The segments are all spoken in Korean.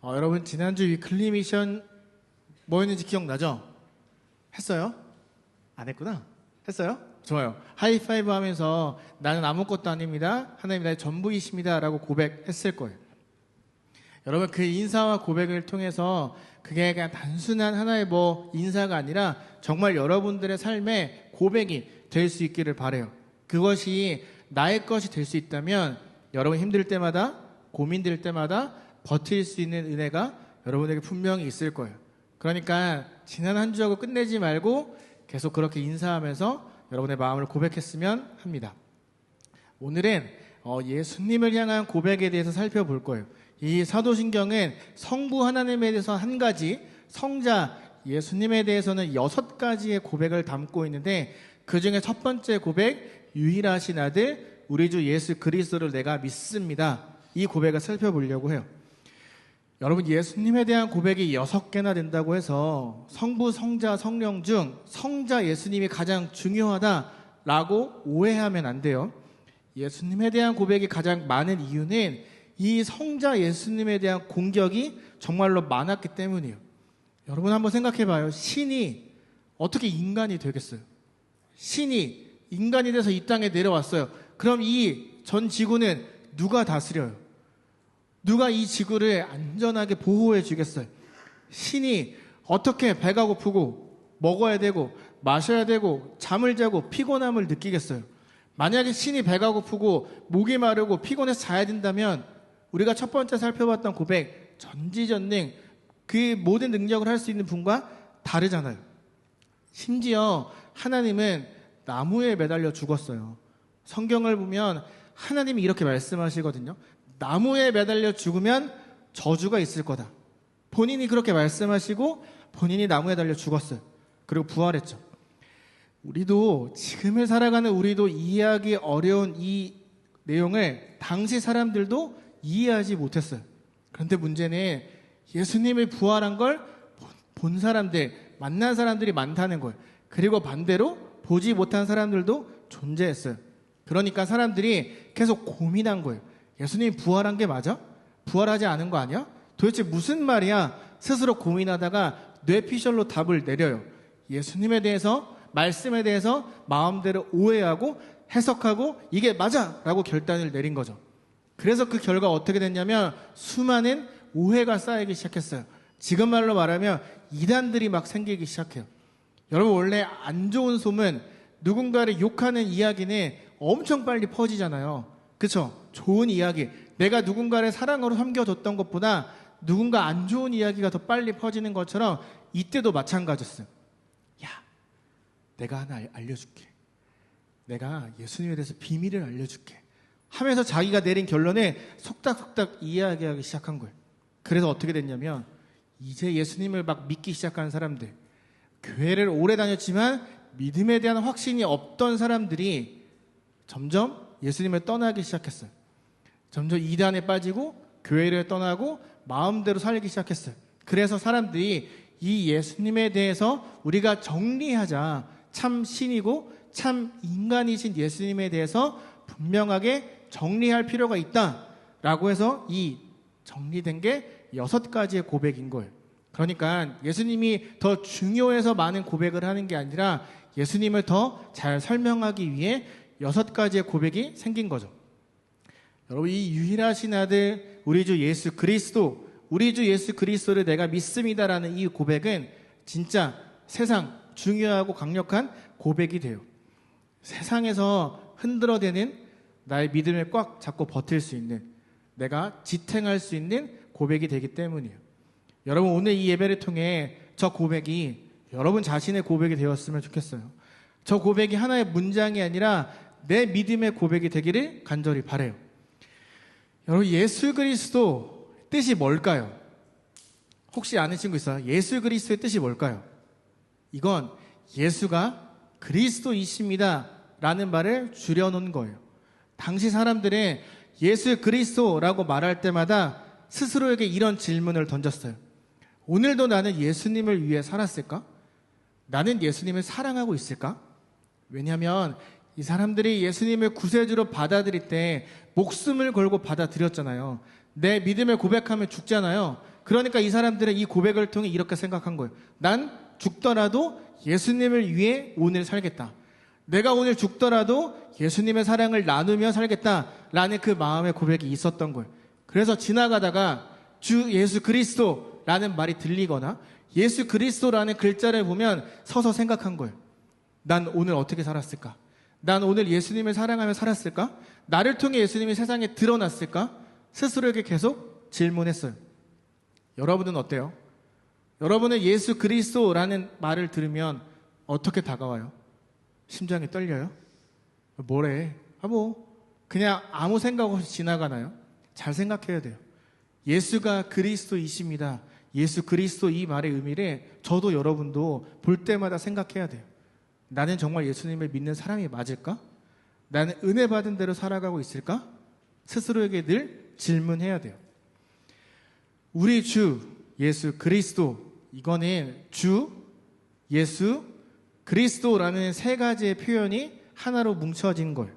여러분 지난주 위클리 미션 뭐였는지 기억나죠? 했어요? 안 했구나. 했어요? 좋아요. 하이파이브 하면서 나는 아무것도 아닙니다. 하나님 나의 전부이십니다. 라고 고백했을 거예요. 여러분 그 인사와 고백을 통해서 그게 그냥 단순한 하나의 인사가 아니라 정말 여러분들의 삶의 고백이 될 수 있기를 바라요. 그것이 나의 것이 될 수 있다면 여러분 힘들 때마다 고민될 때마다 버틸 수 있는 은혜가 여러분에게 분명히 있을 거예요. 그러니까 지난 한 주하고 끝내지 말고 계속 그렇게 인사하면서 여러분의 마음을 고백했으면 합니다. 오늘은 예수님을 향한 고백에 대해서 살펴볼 거예요. 이 사도신경은 성부 하나님에 대해서 한 가지, 성자 예수님에 대해서는 6가지의 고백을 담고 있는데 그 중에 첫 번째 고백, 유일하신 아들 우리 주 예수 그리스도를 내가 믿습니다. 이 고백을 살펴보려고 해요. 여러분 예수님에 대한 고백이 6개나 된다고 해서 성부, 성자, 성령 중 성자 예수님이 가장 중요하다라고 오해하면 안 돼요. 예수님에 대한 고백이 가장 많은 이유는 이 성자 예수님에 대한 공격이 정말로 많았기 때문이에요. 여러분 한번 생각해봐요. 신이 어떻게 인간이 되겠어요? 신이 인간이 돼서 이 땅에 내려왔어요. 그럼 이 전 지구는 누가 다스려요? 누가 이 지구를 안전하게 보호해 주겠어요? 신이 어떻게 배가 고프고 먹어야 되고 마셔야 되고 잠을 자고 피곤함을 느끼겠어요? 만약에 신이 배가 고프고 목이 마르고 피곤해서 자야 된다면 우리가 첫 번째 살펴봤던 고백, 전지전능 그 모든 능력을 할 수 있는 분과 다르잖아요. 심지어 하나님은 나무에 매달려 죽었어요. 성경을 보면 하나님이 이렇게 말씀하시거든요. 나무에 매달려 죽으면 저주가 있을 거다. 본인이 그렇게 말씀하시고 본인이 나무에 달려 죽었어요. 그리고 부활했죠. 우리도 지금을 살아가는 우리도 이해하기 어려운 이 내용을 당시 사람들도 이해하지 못했어요. 그런데 문제는 예수님이 부활한 걸 본 사람들, 만난 사람들이 많다는 거예요. 그리고 반대로 보지 못한 사람들도 존재했어요. 그러니까 사람들이 계속 고민한 거예요. 예수님이 부활한 게 맞아? 부활하지 않은 거 아니야? 도대체 무슨 말이야? 스스로 고민하다가 뇌피셜로 답을 내려요. 예수님에 대해서, 말씀에 대해서 마음대로 오해하고 해석하고 이게 맞아! 라고 결단을 내린 거죠. 그래서 그 결과 어떻게 됐냐면 수많은 오해가 쌓이기 시작했어요. 지금 말로 말하면 이단들이 막 생기기 시작해요. 여러분 원래 안 좋은 소문, 누군가를 욕하는 이야기는 엄청 빨리 퍼지잖아요. 그쵸? 좋은 이야기, 내가 누군가를 사랑으로 섬겨줬던 것보다 누군가 안 좋은 이야기가 더 빨리 퍼지는 것처럼 이때도 마찬가지였어요. 야, 내가 하나 알려줄게. 내가 예수님에 대해서 비밀을 알려줄게 하면서 자기가 내린 결론에 속닥속닥 이야기하기 시작한 거예요. 그래서 어떻게 됐냐면 이제 예수님을 막 믿기 시작한 사람들, 교회를 오래 다녔지만 믿음에 대한 확신이 없던 사람들이 점점 예수님을 떠나기 시작했어요. 점점 이단에 빠지고 교회를 떠나고 마음대로 살기 시작했어요. 그래서 사람들이 이 예수님에 대해서 우리가 정리하자, 참 신이고 참 인간이신 예수님에 대해서 분명하게 정리할 필요가 있다라고 해서 이 정리된 게 6가지의 고백인 거예요. 그러니까 예수님이 더 중요해서 많은 고백을 하는 게 아니라 예수님을 더 잘 설명하기 위해 6가지의 고백이 생긴 거죠. 여러분 이 유일하신 아들 우리 주 예수 그리스도, 우리 주 예수 그리스도를 내가 믿습니다라는 이 고백은 진짜 세상 중요하고 강력한 고백이 돼요. 세상에서 흔들어대는 나의 믿음을 꽉 잡고 버틸 수 있는, 내가 지탱할 수 있는 고백이 되기 때문이에요. 여러분 오늘 이 예배를 통해 저 고백이 여러분 자신의 고백이 되었으면 좋겠어요. 저 고백이 하나의 문장이 아니라 내 믿음의 고백이 되기를 간절히 바라요. 여러분 예수 그리스도 뜻이 뭘까요? 혹시 아는 친구 있어요? 예수 그리스도의 뜻이 뭘까요? 이건 예수가 그리스도이십니다 라는 말을 줄여놓은 거예요. 당시 사람들은 예수 그리스도라고 말할 때마다 스스로에게 이런 질문을 던졌어요. 오늘도 나는 예수님을 위해 살았을까? 나는 예수님을 사랑하고 있을까? 왜냐하면 이 사람들이 예수님을 구세주로 받아들일 때 목숨을 걸고 받아들였잖아요. 내 믿음을 고백하면 죽잖아요. 그러니까 이 사람들은 이 고백을 통해 이렇게 생각한 거예요. 난 죽더라도 예수님을 위해 오늘 살겠다. 내가 오늘 죽더라도 예수님의 사랑을 나누며 살겠다라는 그 마음의 고백이 있었던 거예요. 그래서 지나가다가 주 예수 그리스도라는 말이 들리거나 예수 그리스도라는 글자를 보면 서서 생각한 거예요. 난 오늘 어떻게 살았을까? 난 오늘 예수님을 사랑하며 살았을까? 나를 통해 예수님이 세상에 드러났을까? 스스로에게 계속 질문했어요. 여러분은 어때요? 여러분은 예수 그리스도라는 말을 들으면 어떻게 다가와요? 심장이 떨려요? 뭐래? 그냥 아무 생각 없이 지나가나요? 잘 생각해야 돼요. 예수가 그리스도이십니다. 예수 그리스도 이 말의 의미를 저도 여러분도 볼 때마다 생각해야 돼요. 나는 정말 예수님을 믿는 사람이 맞을까? 나는 은혜 받은 대로 살아가고 있을까? 스스로에게 늘 질문해야 돼요. 우리 주 예수 그리스도, 이거는 주 예수 그리스도라는 세 가지의 표현이 하나로 뭉쳐진 거예요.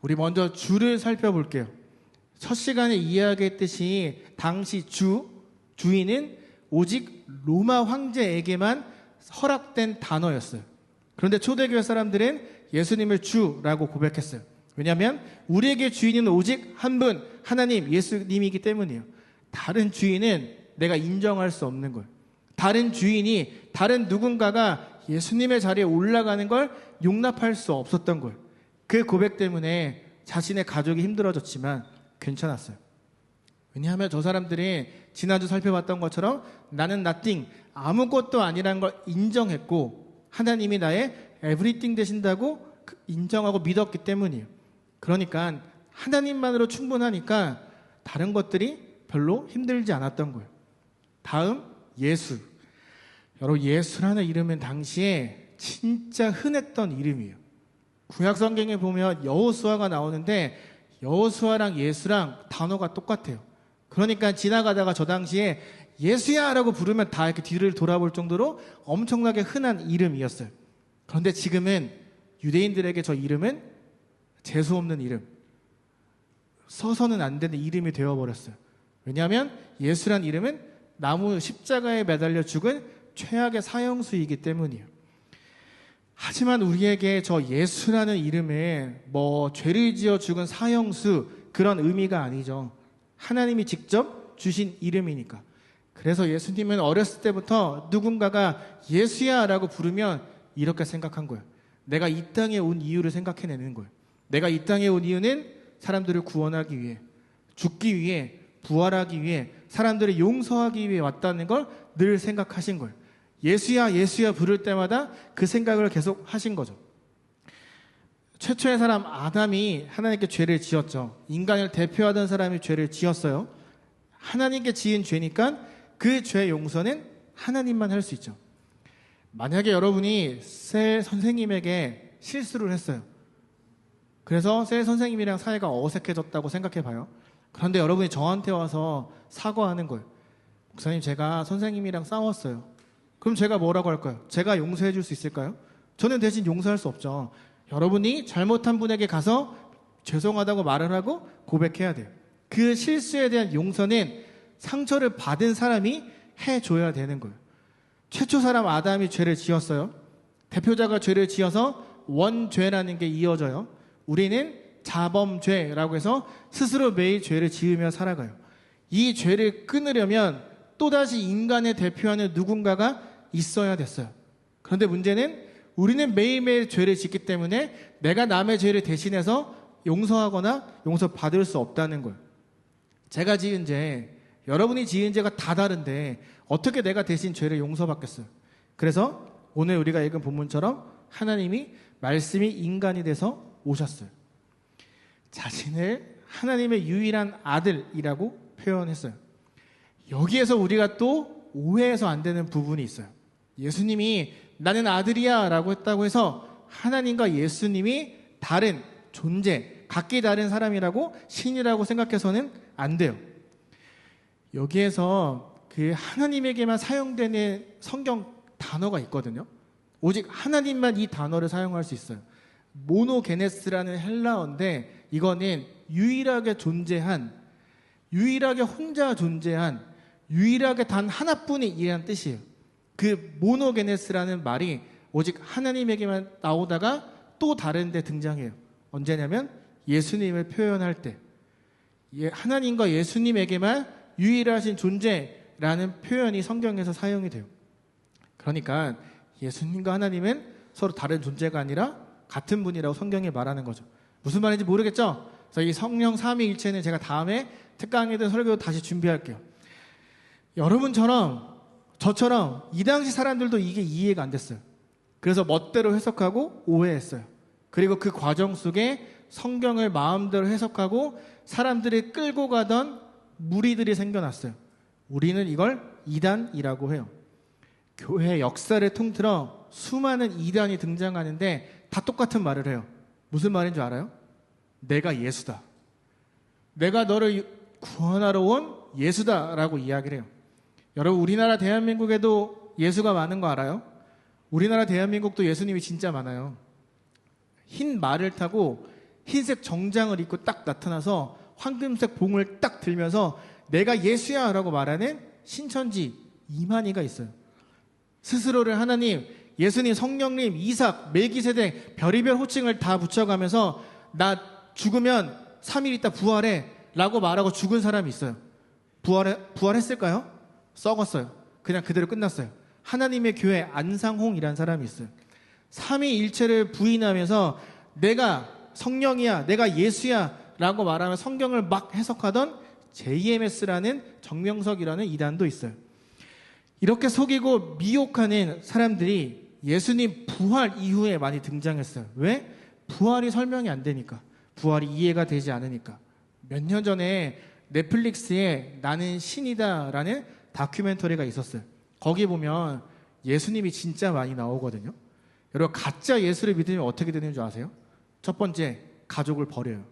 우리 먼저 주를 살펴볼게요. 첫 시간에 이야기했듯이 당시 주인은 오직 로마 황제에게만 허락된 단어였어요. 그런데 초대교회 사람들은 예수님을 주라고 고백했어요. 왜냐하면 우리에게 주인은 오직 한 분, 하나님 예수님이기 때문이에요. 다른 주인은 내가 인정할 수 없는 거예요. 다른 주인이, 다른 누군가가 예수님의 자리에 올라가는 걸 용납할 수 없었던 거예요. 그 고백 때문에 자신의 가족이 힘들어졌지만 괜찮았어요. 왜냐하면 저 사람들이 지난주 살펴봤던 것처럼 나는 nothing, 아무것도 아니라는 걸 인정했고 하나님이 나의 everything 되신다고 인정하고 믿었기 때문이에요. 그러니까 하나님만으로 충분하니까 다른 것들이 별로 힘들지 않았던 거예요. 다음 예수. 여러분, 예수라는 이름은 당시에 진짜 흔했던 이름이에요. 구약 성경에 보면 여호수아가 나오는데 여호수아랑 예수랑 단어가 똑같아요. 그러니까 지나가다가 저 당시에 예수야 라고 부르면 다 이렇게 뒤를 돌아볼 정도로 엄청나게 흔한 이름이었어요. 그런데 지금은 유대인들에게 저 이름은 재수없는 이름, 써서는 안 되는 이름이 되어버렸어요. 왜냐하면 예수란 이름은 나무 십자가에 매달려 죽은 최악의 사형수이기 때문이에요. 하지만 우리에게 저 예수라는 이름에 죄를 지어 죽은 사형수 그런 의미가 아니죠. 하나님이 직접 주신 이름이니까. 그래서 예수님은 어렸을 때부터 누군가가 예수야 라고 부르면 이렇게 생각한 거예요. 내가 이 땅에 온 이유를 생각해내는 거예요. 내가 이 땅에 온 이유는 사람들을 구원하기 위해, 죽기 위해, 부활하기 위해, 사람들을 용서하기 위해 왔다는 걸 늘 생각하신 거예요. 예수야 예수야 부를 때마다 그 생각을 계속 하신 거죠. 최초의 사람 아담이 하나님께 죄를 지었죠. 인간을 대표하던 사람이 죄를 지었어요. 하나님께 지은 죄니까 그 죄 용서는 하나님만 할 수 있죠. 만약에 여러분이 셀 선생님에게 실수를 했어요. 그래서 셀 선생님이랑 사이가 어색해졌다고 생각해 봐요. 그런데 여러분이 저한테 와서 사과하는 거예요. 목사님, 제가 선생님이랑 싸웠어요. 그럼 제가 뭐라고 할까요? 제가 용서해 줄 수 있을까요? 저는 대신 용서할 수 없죠. 여러분이 잘못한 분에게 가서 죄송하다고 말을 하고 고백해야 돼요. 그 실수에 대한 용서는 상처를 받은 사람이 해줘야 되는 거예요. 최초 사람 아담이 죄를 지었어요. 대표자가 죄를 지어서 원죄라는 게 이어져요. 우리는 자범죄라고 해서 스스로 매일 죄를 지으며 살아가요. 이 죄를 끊으려면 또다시 인간을 대표하는 누군가가 있어야 됐어요. 그런데 문제는 우리는 매일매일 죄를 짓기 때문에 내가 남의 죄를 대신해서 용서하거나 용서받을 수 없다는 거예요. 제가 지은 죄, 여러분이 지은 죄가 다 다른데 어떻게 내가 대신 죄를 용서받겠어요? 그래서 오늘 우리가 읽은 본문처럼 하나님이 말씀이 인간이 돼서 오셨어요. 자신을 하나님의 유일한 아들이라고 표현했어요. 여기에서 우리가 또 오해해서 안 되는 부분이 있어요. 예수님이 나는 아들이야 라고 했다고 해서 하나님과 예수님이 다른 존재, 각기 다른 사람이라고 신이라고 생각해서는 안 돼요. 여기에서 그 하나님에게만 사용되는 성경 단어가 있거든요. 오직 하나님만 이 단어를 사용할 수 있어요. 모노게네스라는 헬라어인데 이거는 유일하게 존재한, 유일하게 혼자 존재한, 유일하게 단 하나뿐인 이라는 뜻이에요. 그 모노게네스라는 말이 오직 하나님에게만 나오다가 또 다른 데 등장해요. 언제냐면 예수님을 표현할 때 하나님과 예수님에게만 유일하신 존재라는 표현이 성경에서 사용이 돼요. 그러니까 예수님과 하나님은 서로 다른 존재가 아니라 같은 분이라고 성경이 말하는 거죠. 무슨 말인지 모르겠죠? 그래서 이 성령 삼위일체는 제가 다음에 특강이든 설교 다시 준비할게요. 여러분처럼 저처럼 이 당시 사람들도 이게 이해가 안 됐어요. 그래서 멋대로 해석하고 오해했어요. 그리고 그 과정 속에 성경을 마음대로 해석하고 사람들이 끌고 가던 무리들이 생겨났어요. 우리는 이걸 이단이라고 해요. 교회 역사를 통틀어 수많은 이단이 등장하는데 다 똑같은 말을 해요. 무슨 말인 줄 알아요? 내가 예수다. 내가 너를 구원하러 온 예수다라고 이야기를 해요. 여러분, 우리나라 대한민국에도 예수가 많은 거 알아요? 우리나라 대한민국도 예수님이 진짜 많아요. 흰 말을 타고 흰색 정장을 입고 딱 나타나서 황금색 봉을 딱 들면서 내가 예수야 라고 말하는 신천지 이만희가 있어요. 스스로를 하나님, 예수님, 성령님, 이삭, 멜기세덱 별의별 호칭을 다 붙여가면서 나 죽으면 3일 있다 부활해 라고 말하고 죽은 사람이 있어요. 부활했을까요? 썩었어요. 그냥 그대로 끝났어요. 하나님의 교회 안상홍이라는 사람이 있어요. 삼위일체를 부인하면서 내가 성령이야, 내가 예수야 라고 말하면 성경을 막 해석하던 JMS라는 정명석이라는 이단도 있어요. 이렇게 속이고 미혹하는 사람들이 예수님 부활 이후에 많이 등장했어요. 왜? 부활이 설명이 안 되니까. 부활이 이해가 되지 않으니까. 몇 년 전에 넷플릭스에 나는 신이다 라는 다큐멘터리가 있었어요. 거기 보면 예수님이 진짜 많이 나오거든요. 여러분, 가짜 예수를 믿으면 어떻게 되는 줄 아세요? 첫 번째, 가족을 버려요.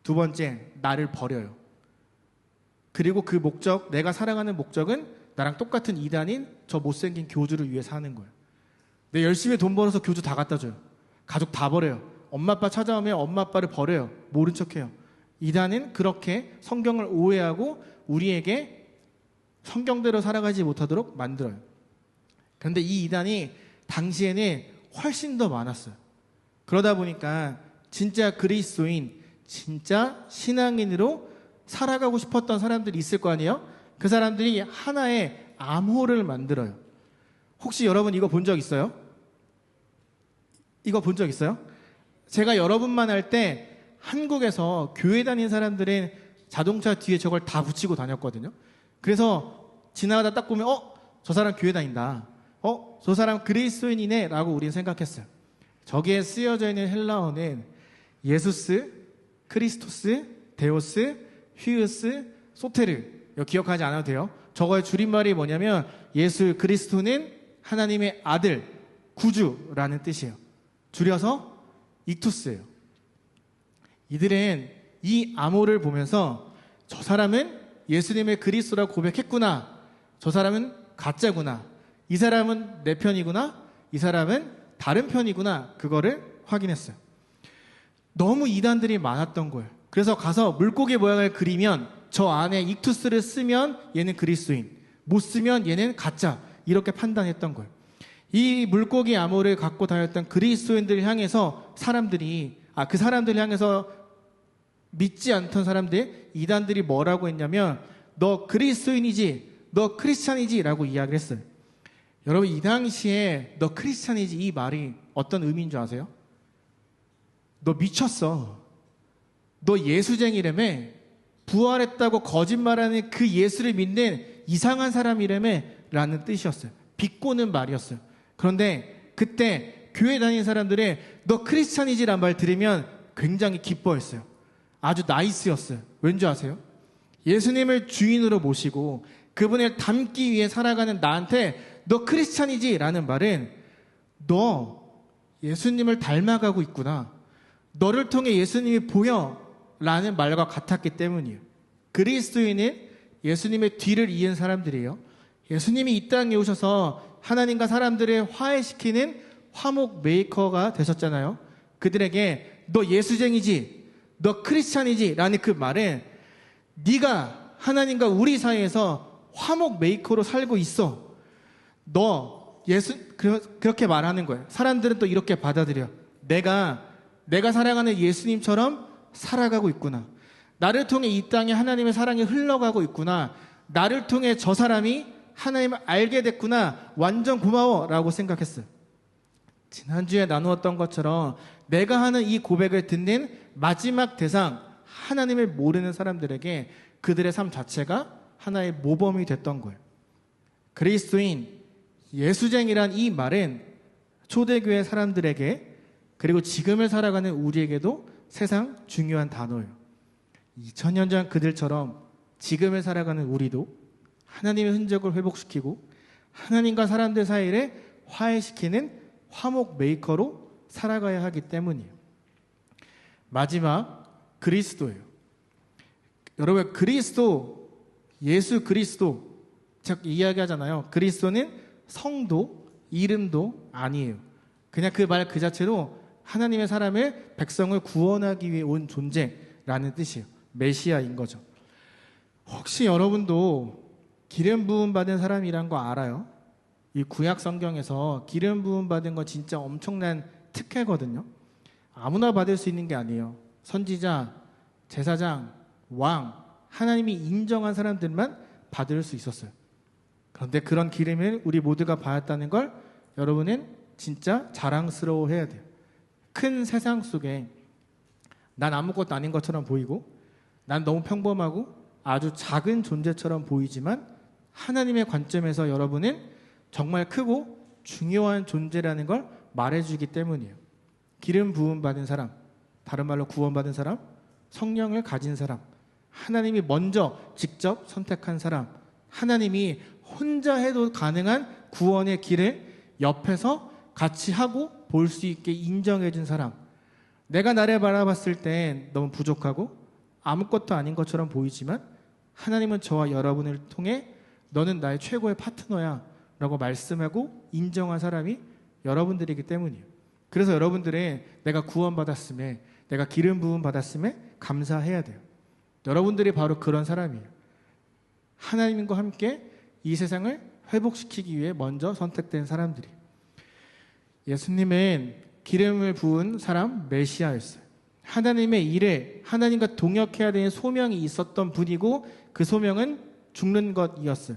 두 번째, 나를 버려요. 그리고 그 목적, 내가 사랑하는 목적은 나랑 똑같은 이단인 저 못생긴 교주를 위해 사는 거예요. 내 열심히 돈 벌어서 교주 다 갖다 줘요. 가족 다 버려요. 엄마 아빠 찾아오면 엄마 아빠를 버려요. 모른 척해요. 이단은 그렇게 성경을 오해하고 우리에게 성경대로 살아가지 못하도록 만들어요. 그런데 이 이단이 당시에는 훨씬 더 많았어요. 그러다 보니까 진짜 그리스도인, 진짜 신앙인으로 살아가고 싶었던 사람들이 있을 거 아니에요? 그 사람들이 하나의 암호를 만들어요. 혹시 여러분 이거 본 적 있어요? 이거 본 적 있어요? 제가 여러분만 할 때 한국에서 교회 다니는 사람들은 자동차 뒤에 저걸 다 붙이고 다녔거든요. 그래서 지나가다 딱 보면 저 사람 교회 다닌다. 저 사람 그리스도인이네 라고 우리는 생각했어요. 저기에 쓰여져 있는 헬라어는 예수스, 크리스토스, 데오스, 휘으스, 소테르. 이거 기억하지 않아도 돼요. 저거의 줄임말이 뭐냐면 예수 그리스도는 하나님의 아들, 구주라는 뜻이에요. 줄여서 익투스예요. 이들은 이 암호를 보면서 저 사람은 예수님의 그리스도라고 고백했구나. 저 사람은 가짜구나. 이 사람은 내 편이구나. 이 사람은 다른 편이구나. 그거를 확인했어요. 너무 이단들이 많았던 거예요. 그래서 가서 물고기 모양을 그리면 저 안에 익투스를 쓰면 얘는 그리스도인, 못 쓰면 얘는 가짜, 이렇게 판단했던 거예요. 이 물고기 암호를 갖고 다녔던 그리스도인들을 향해서 그 사람들을 향해서 믿지 않던 사람들, 이단들이 뭐라고 했냐면 너 그리스도인이지, 너 크리스찬이지 라고 이야기를 했어요. 여러분, 이 당시에 너 크리스찬이지 이 말이 어떤 의미인 줄 아세요? 너 미쳤어. 너 예수쟁이라며. 부활했다고 거짓말하는 그 예수를 믿는 이상한 사람이라며 라는 뜻이었어요. 비꼬는 말이었어요. 그런데 그때 교회 다니는 사람들의 너 크리스찬이지란 말 들으면 굉장히 기뻐했어요. 아주 나이스였어요. 왠지 아세요? 예수님을 주인으로 모시고 그분을 닮기 위해 살아가는 나한테 너 크리스찬이지 라는 말은 너 예수님을 닮아가고 있구나. 너를 통해 예수님이 보여 라는 말과 같았기 때문이에요. 그리스도인은 예수님의 뒤를 이은 사람들이에요. 예수님이 이 땅에 오셔서 하나님과 사람들을 화해시키는 화목 메이커가 되셨잖아요. 그들에게 너 예수쟁이지, 너 크리스찬이지 라는 그 말은 네가 하나님과 우리 사이에서 화목 메이커로 살고 있어. 너 그렇게 말하는 거예요. 사람들은 또 이렇게 받아들여. 내가 사랑하는 예수님처럼 살아가고 있구나. 나를 통해 이 땅에 하나님의 사랑이 흘러가고 있구나. 나를 통해 저 사람이 하나님을 알게 됐구나. 완전 고마워 라고 생각했어요. 지난주에 나누었던 것처럼 내가 하는 이 고백을 듣는 마지막 대상, 하나님을 모르는 사람들에게 그들의 삶 자체가 하나의 모범이 됐던 거예요. 그리스도인, 예수쟁이란 이 말은 초대교회 사람들에게 그리고 지금을 살아가는 우리에게도 세상 중요한 단어예요. 2000년 전 그들처럼 지금을 살아가는 우리도 하나님의 흔적을 회복시키고 하나님과 사람들 사이를 화해시키는 화목 메이커로 살아가야 하기 때문이에요. 마지막, 그리스도예요. 여러분, 그리스도, 예수 그리스도 자꾸 이야기하잖아요. 그리스도는 성도, 이름도 아니에요. 그냥 그 말 그 자체로 하나님의 사람을, 백성을 구원하기 위해 온 존재라는 뜻이에요. 메시아인 거죠. 혹시 여러분도 기름 부음 받은 사람이란 거 알아요? 이 구약 성경에서 기름 부음 받은 건 진짜 엄청난 특혜거든요. 아무나 받을 수 있는 게 아니에요. 선지자, 제사장, 왕, 하나님이 인정한 사람들만 받을 수 있었어요. 그런데 그런 기름을 우리 모두가 받았다는 걸 여러분은 진짜 자랑스러워해야 돼요. 큰 세상 속에 난 아무것도 아닌 것처럼 보이고 난 너무 평범하고 아주 작은 존재처럼 보이지만 하나님의 관점에서 여러분은 정말 크고 중요한 존재라는 걸 말해주기 때문이에요. 기름 부음 받은 사람, 다른 말로 구원받은 사람, 성령을 가진 사람, 하나님이 먼저 직접 선택한 사람, 하나님이 혼자 해도 가능한 구원의 길을 옆에서 같이 하고 볼 수 있게 인정해 준 사람. 내가 나를 바라봤을 땐 너무 부족하고 아무것도 아닌 것처럼 보이지만 하나님은 저와 여러분을 통해 너는 나의 최고의 파트너야 라고 말씀하고 인정한 사람이 여러분들이기 때문이에요. 그래서 여러분들의 내가 구원받았음에, 내가 기름 부음 받았음에 감사해야 돼요. 여러분들이 바로 그런 사람이에요. 하나님과 함께 이 세상을 회복시키기 위해 먼저 선택된 사람들이. 예수님은 기름을 부은 사람, 메시아였어요. 하나님의 일에 하나님과 동역해야 되는 소명이 있었던 분이고 그 소명은 죽는 것이었어요.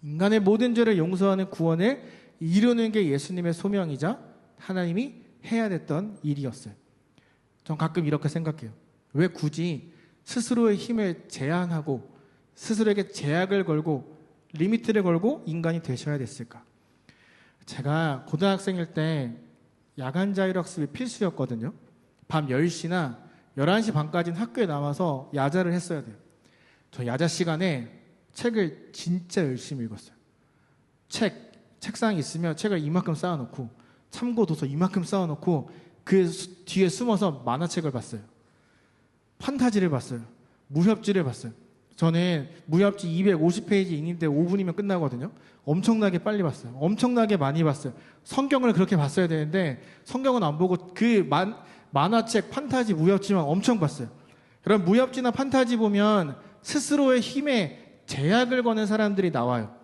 인간의 모든 죄를 용서하는 구원을 이루는 게 예수님의 소명이자 하나님이 해야 됐던 일이었어요. 전 가끔 이렇게 생각해요. 왜 굳이 스스로의 힘을 제한하고 스스로에게 제약을 걸고 리미트를 걸고 인간이 되셔야 됐을까? 제가 고등학생일 때 야간 자율학습이 필수였거든요. 밤 10시나 11시 반까지는 학교에 남아서 야자를 했어야 돼요. 저 야자 시간에 책을 진짜 열심히 읽었어요. 책상이 있으면 책을 이만큼 쌓아놓고 참고 도서 이만큼 쌓아놓고 그 뒤에 숨어서 만화책을 봤어요. 판타지를 봤어요. 무협지를 봤어요. 저는 무협지 250페이지 읽는데 5분이면 끝나거든요. 엄청나게 빨리 봤어요. 엄청나게 많이 봤어요. 성경을 그렇게 봤어야 되는데 성경은 안 보고 그 만화책, 판타지, 무협지만 엄청 봤어요. 그럼 무협지나 판타지 보면 스스로의 힘에 제약을 거는 사람들이 나와요.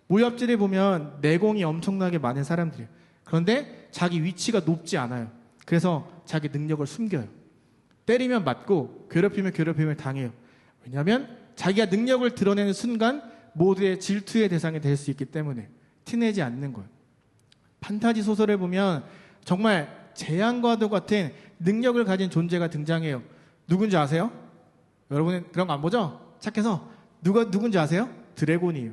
무협지를 보면 내공이 엄청나게 많은 사람들이에요. 그런데 자기 위치가 높지 않아요. 그래서 자기 능력을 숨겨요. 때리면 맞고 괴롭히면 괴롭힘을 당해요. 왜냐하면 자기가 능력을 드러내는 순간 모두의 질투의 대상이 될 수 있기 때문에 티내지 않는 거예요. 판타지 소설을 보면 정말 재앙과도 같은 능력을 가진 존재가 등장해요. 누군지 아세요? 여러분은 그런 거 안 보죠? 착해서 누군지 아세요? 드래곤이에요.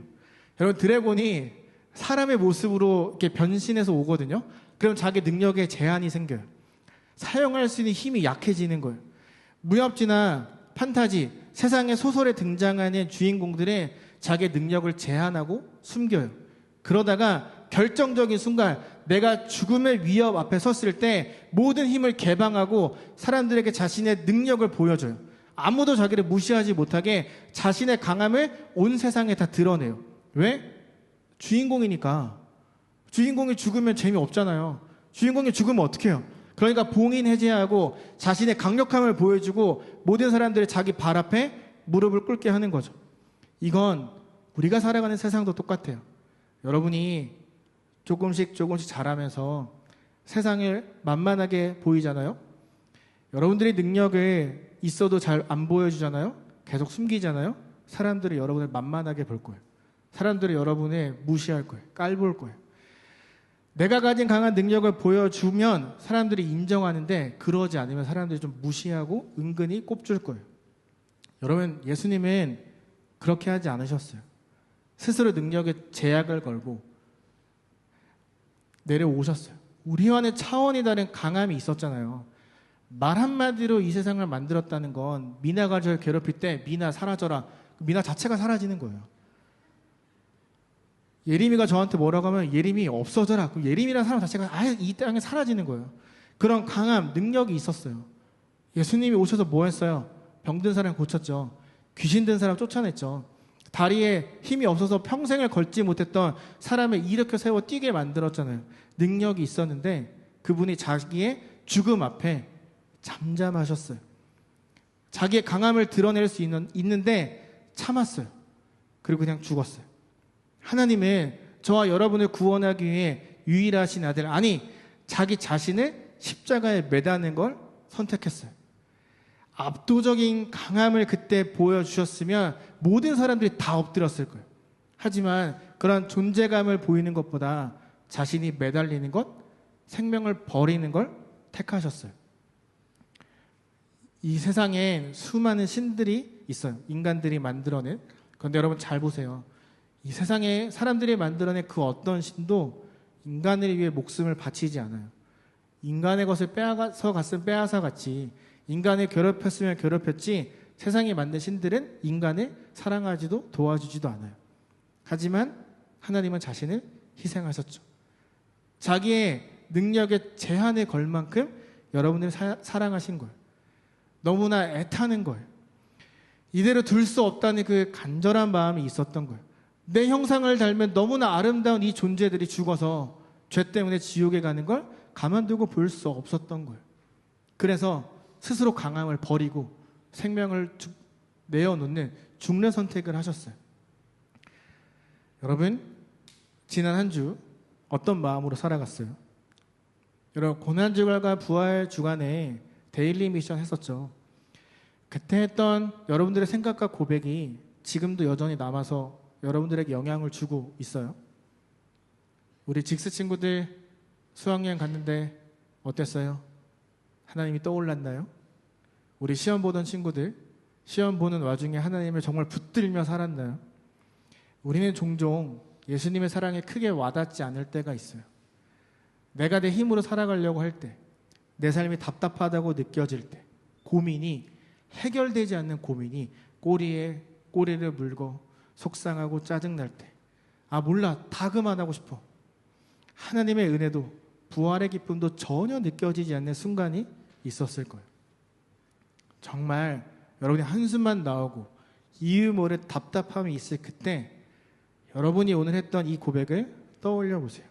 여러분, 드래곤이 사람의 모습으로 이렇게 변신해서 오거든요. 그럼 자기 능력에 제한이 생겨요. 사용할 수 있는 힘이 약해지는 거예요. 무협지나 판타지, 세상의 소설에 등장하는 주인공들의 자기 능력을 제한하고 숨겨요. 그러다가 결정적인 순간 내가 죽음의 위협 앞에 섰을 때 모든 힘을 개방하고 사람들에게 자신의 능력을 보여줘요. 아무도 자기를 무시하지 못하게 자신의 강함을 온 세상에 다 드러내요. 왜? 주인공이니까. 주인공이 죽으면 재미없잖아요. 주인공이 죽으면 어떻게 해요? 그러니까 봉인 해제하고 자신의 강력함을 보여주고 모든 사람들이 자기 발 앞에 무릎을 꿇게 하는 거죠. 이건 우리가 살아가는 세상도 똑같아요. 여러분이 조금씩 잘하면서 세상을 만만하게 보이잖아요. 여러분들의 능력을 있어도 잘 안 보여주잖아요. 계속 숨기잖아요. 사람들이 여러분을 만만하게 볼 거예요. 사람들이 여러분을 무시할 거예요. 깔볼 거예요. 내가 가진 강한 능력을 보여주면 사람들이 인정하는데, 그러지 않으면 사람들이 좀 무시하고 은근히 꼽줄 거예요. 여러분, 예수님은 그렇게 하지 않으셨어요. 스스로 능력에 제약을 걸고 내려오셨어요. 우리와는 차원이 다른 강함이 있었잖아요. 말 한마디로 이 세상을 만들었다는 건, 미나가 저를 괴롭힐 때 미나 사라져라, 미나 자체가 사라지는 거예요. 예림이가 저한테 뭐라고 하면 예림이 없어져라, 그럼 예림이라는 사람 자체가 아예 이 땅에 사라지는 거예요. 그런 강함, 능력이 있었어요. 예수님이 오셔서 뭐 했어요? 병든 사람 고쳤죠. 귀신 든 사람 쫓아냈죠. 다리에 힘이 없어서 평생을 걷지 못했던 사람을 일으켜 세워 뛰게 만들었잖아요. 능력이 있었는데 그분이 자기의 죽음 앞에 잠잠하셨어요. 자기의 강함을 드러낼 수 있는데 참았어요. 그리고 그냥 죽었어요. 하나님은 저와 여러분을 구원하기 위해 유일하신 아들, 아니 자기 자신을 십자가에 매다는 걸 선택했어요. 압도적인 강함을 그때 보여주셨으면 모든 사람들이 다 엎드렸을 거예요. 하지만 그런 존재감을 보이는 것보다 자신이 매달리는 것, 생명을 버리는 걸 택하셨어요. 이 세상에 수많은 신들이 있어요. 인간들이 만들어낸. 그런데 여러분 잘 보세요. 이 세상에 사람들이 만들어낸 그 어떤 신도 인간을 위해 목숨을 바치지 않아요. 인간의 것을 빼앗아 갔으면 빼앗아 갔지, 인간을 괴롭혔으면 괴롭혔지, 세상에 만든 신들은 인간을 사랑하지도 도와주지도 않아요. 하지만 하나님은 자신을 희생하셨죠. 자기의 능력에 제한을 걸 만큼 여러분을 사랑하신 거예요. 너무나 애타는 거예요. 이대로 둘 수 없다는 그 간절한 마음이 있었던 거예요. 내 형상을 닮은 너무나 아름다운 이 존재들이 죽어서 죄 때문에 지옥에 가는 걸 가만두고 볼 수 없었던 거예요. 그래서 스스로 강함을 버리고 생명을 내어놓는 죽는 선택을 하셨어요. 여러분, 지난 한 주 어떤 마음으로 살아갔어요? 여러분, 고난주간과 부활 주간에 데일리 미션 했었죠. 그때 했던 여러분들의 생각과 고백이 지금도 여전히 남아서 여러분들에게 영향을 주고 있어요. 우리 직스 친구들 수학여행 갔는데 어땠어요? 하나님이 떠올랐나요? 우리 시험 보던 친구들 시험 보는 와중에 하나님을 정말 붙들며 살았나요? 우리는 종종 예수님의 사랑에 크게 와닿지 않을 때가 있어요. 내가 내 힘으로 살아가려고 할 때, 내 삶이 답답하다고 느껴질 때, 고민이 해결되지 않는 고민이 꼬리에 꼬리를 물고 속상하고 짜증날 때, 아 몰라, 다 그만하고 싶어. 하나님의 은혜도 부활의 기쁨도 전혀 느껴지지 않는 순간이 있었을 거예요. 정말 여러분이 한숨만 나오고 이유 모를 답답함이 있을 그때 여러분이 오늘 했던 이 고백을 떠올려 보세요.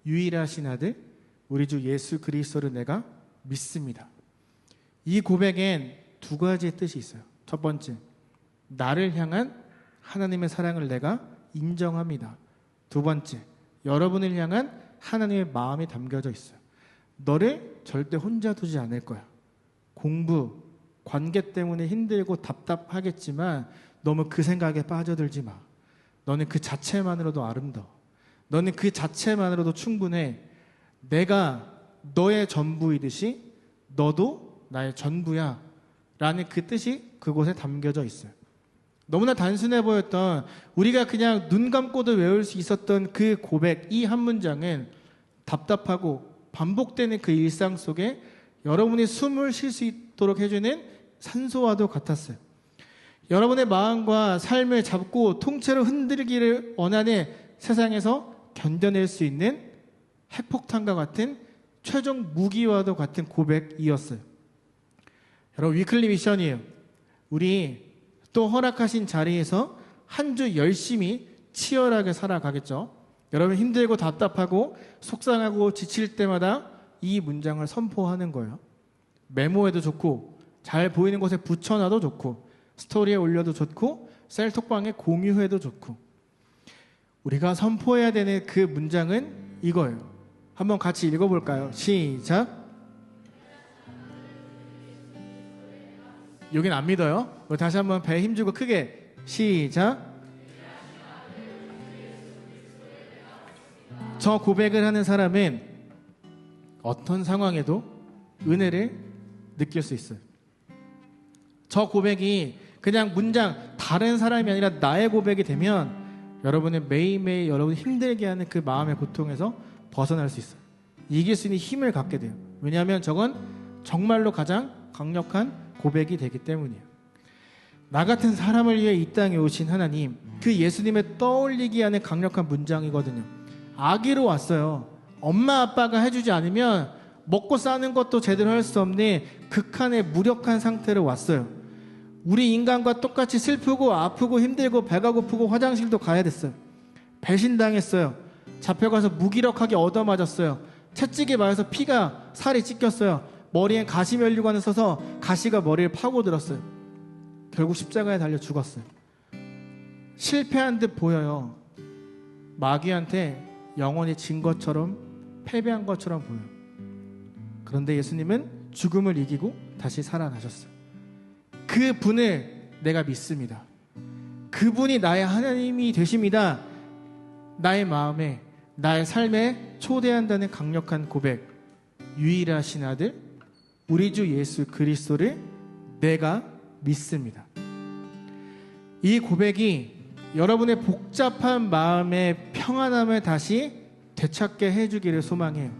유일하신 아들 우리 주 예수 그리스도를 내가 믿습니다. 이 고백엔 두 가지의 뜻이 있어요. 첫 번째, 나를 향한 하나님의 사랑을 내가 인정합니다. 두 번째, 여러분을 향한 하나님의 마음이 담겨져 있어요. 너를 절대 혼자 두지 않을 거야. 공부, 관계 때문에 힘들고 답답하겠지만 너무 그 생각에 빠져들지 마. 너는 그 자체만으로도 아름다워. 너는 그 자체만으로도 충분해. 내가 너의 전부이듯이 너도 나의 전부야 라는 그 뜻이 그곳에 담겨져 있어요. 너무나 단순해 보였던, 우리가 그냥 눈 감고도 외울 수 있었던 그 고백, 이 한 문장은 답답하고 반복되는 그 일상 속에 여러분이 숨을 쉴 수 있도록 해주는 산소와도 같았어요. 여러분의 마음과 삶을 잡고 통째로 흔들기를 원하는 세상에서 견뎌낼 수 있는 핵폭탄과 같은 최종 무기와도 같은 고백이었어요. 여러분, 위클리 미션이에요. 우리 또 허락하신 자리에서 한 주 열심히 치열하게 살아가겠죠. 여러분, 힘들고 답답하고 속상하고 지칠 때마다 이 문장을 선포하는 거예요. 메모해도 좋고 잘 보이는 곳에 붙여놔도 좋고 스토리에 올려도 좋고 셀톡방에 공유해도 좋고, 우리가 선포해야 되는 그 문장은 이거예요. 한번 같이 읽어볼까요? 시작. 여긴 안 믿어요. 다시 한번 배에 힘주고 크게 시작. 저 고백을 하는 사람은 어떤 상황에도 은혜를 느낄 수 있어요. 저 고백이 그냥 문장 다른 사람이 아니라 나의 고백이 되면 여러분은 매일매일 여러분이 힘들게 하는 그 마음의 고통에서 벗어날 수 있어요. 이길 수 있는 힘을 갖게 돼요. 왜냐하면 저건 정말로 가장 강력한 고백이 되기 때문이에요. 나 같은 사람을 위해 이 땅에 오신 하나님, 그 예수님의 떠올리게 하는 강력한 문장이거든요. 아기로 왔어요. 엄마 아빠가 해주지 않으면 먹고 사는 것도 제대로 할 수 없는 극한의 무력한 상태로 왔어요. 우리 인간과 똑같이 슬프고 아프고 힘들고 배가 고프고 화장실도 가야 됐어요. 배신당했어요. 잡혀가서 무기력하게 얻어맞았어요. 채찍에 맞아서 피가 살이 찢겼어요. 머리엔 가시면류관을 써서 가시가 머리를 파고들었어요. 결국 십자가에 달려 죽었어요. 실패한 듯 보여요. 마귀한테 영원히 진 것처럼, 패배한 것처럼 보여요. 그런데 예수님은 죽음을 이기고 다시 살아나셨어요. 그 분을 내가 믿습니다. 그분이 나의 하나님이 되십니다. 나의 마음에, 나의 삶에 초대한다는 강력한 고백. 유일하신 아들 우리 주 예수 그리스도를 내가 믿습니다. 이 고백이 여러분의 복잡한 마음의 평안함을 다시 되찾게 해주기를 소망해요.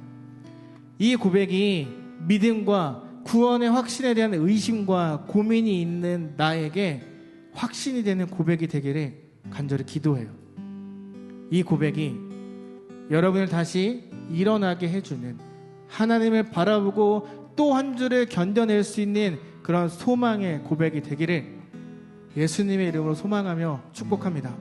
이 고백이 믿음과 구원의 확신에 대한 의심과 고민이 있는 나에게 확신이 되는 고백이 되기를 간절히 기도해요. 이 고백이 여러분을 다시 일어나게 해주는, 하나님을 바라보고 또 한 주를 견뎌낼 수 있는 그런 소망의 고백이 되기를 예수님의 이름으로 소망하며 축복합니다.